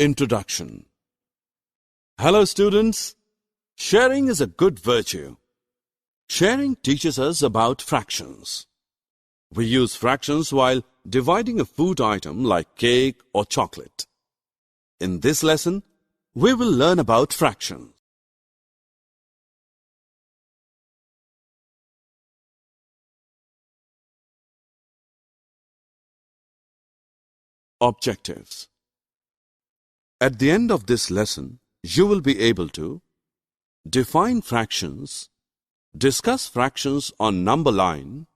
Introduction. Hello students. Sharing is a good virtue. Sharing teaches us about fractions. We use fractions while dividing a food item like cake or chocolate. In this lesson, we will learn about fractions. Objectives. At the end of this lesson, you will be able to define fractions, discuss fractions on number line,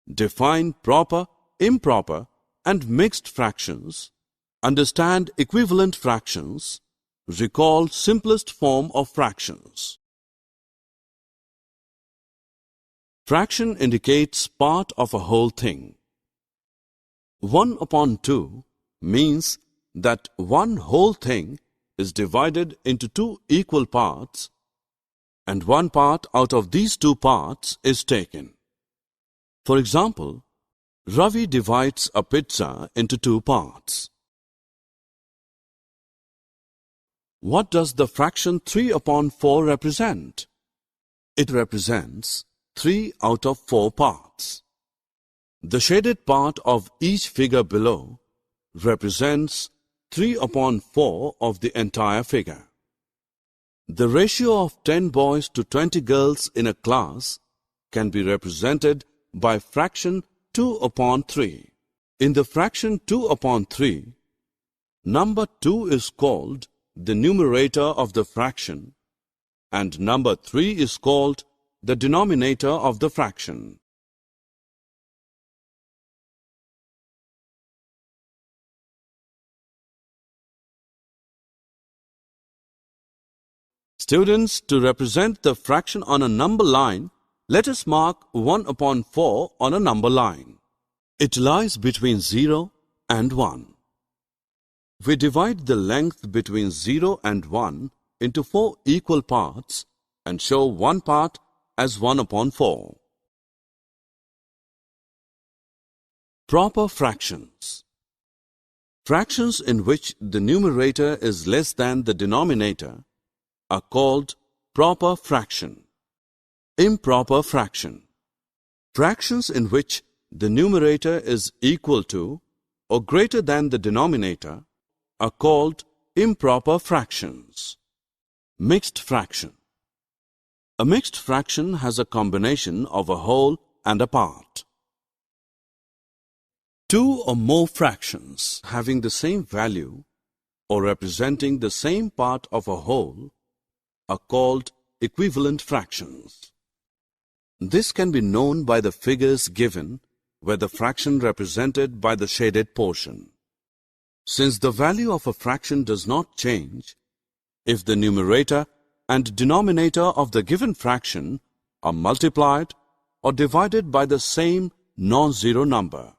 define proper, improper, and mixed fractions, understand equivalent fractions, recall simplest form of fractions. Fraction indicates part of a whole thing. 1/2 means that one whole thing is divided into two equal parts, and one part out of these two parts is taken. For example, Ravi divides a pizza into two parts. What does the fraction 3/4 represent? It represents 3 out of 4 parts. The shaded part of each figure below represents 3/4 of the entire figure. The ratio of 10 boys to 20 girls in a class can be represented by fraction 2/3. In the fraction 2/3, number 2 is called the numerator of the fraction and number 3 is called the denominator of the fraction. Students, to represent the fraction on a number line, let us mark 1/4 on a number line. It lies between 0 and 1. We divide the length between 0 and 1 into 4 equal parts and show one part as 1/4. Proper fractions. Fractions in which the numerator is less than the denominator are called proper fraction. Improper fraction. Fractions in which the numerator is equal to or greater than the denominator are called improper fractions. Mixed fraction. A mixed fraction has a combination of a whole and a part. Two or more fractions having the same value or representing the same part of a whole are called equivalent fractions. This can be known by the figures given where the fraction represented by the shaded portion. Since the value of a fraction does not change, if the numerator and denominator of the given fraction are multiplied or divided by the same non-zero number.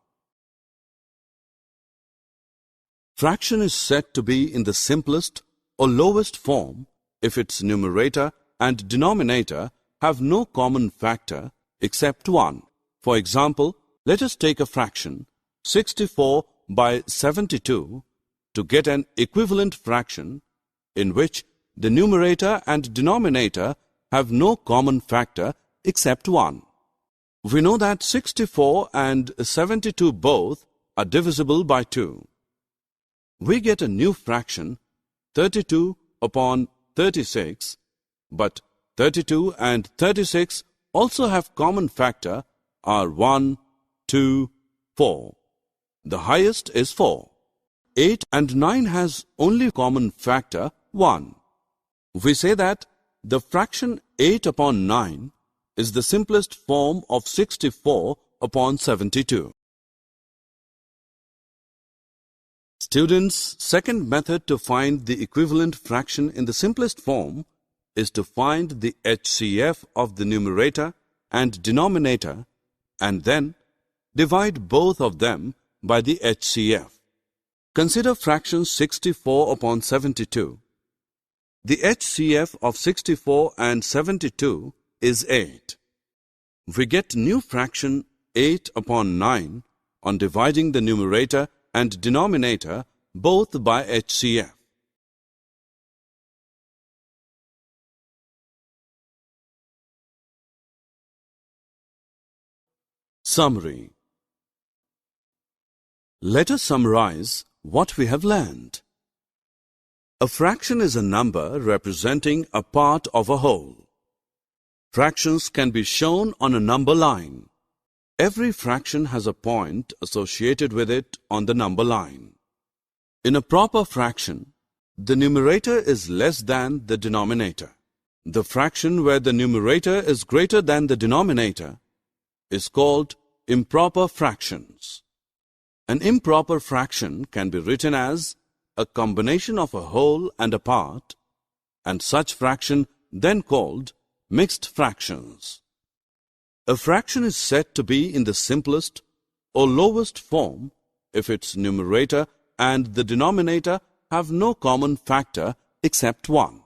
Fraction is said to be in the simplest or lowest form if its numerator and denominator have no common factor except 1. For example, let us take a fraction 64/72 to get an equivalent fraction in which the numerator and denominator have no common factor except 1. We know that 64 and 72 both are divisible by 2. We get a new fraction 32/36, but 32 and 36 also have common factor are 1, 2, 4. The highest is 4. 8 and 9 has only common factor 1. We say that the fraction 8/9 is the simplest form of 64/72. Students, second method to find the equivalent fraction in the simplest form is to find the HCF of the numerator and denominator and then divide both of them by the HCF. Consider fraction 64/72. The HCF of 64 and 72 is 8. We get new fraction 8/9 on dividing the numerator and denominator both by HCF. Summary. Let us summarize what we have learned. A fraction is a number representing a part of a whole. Fractions can be shown on a number line. Every fraction has a point associated with it on the number line. In a proper fraction, the numerator is less than the denominator. The fraction where the numerator is greater than the denominator is called improper fractions. An improper fraction can be written as a combination of a whole and a part, and such fraction then called mixed fractions. A fraction is said to be in the simplest or lowest form if its numerator and the denominator have no common factor except 1.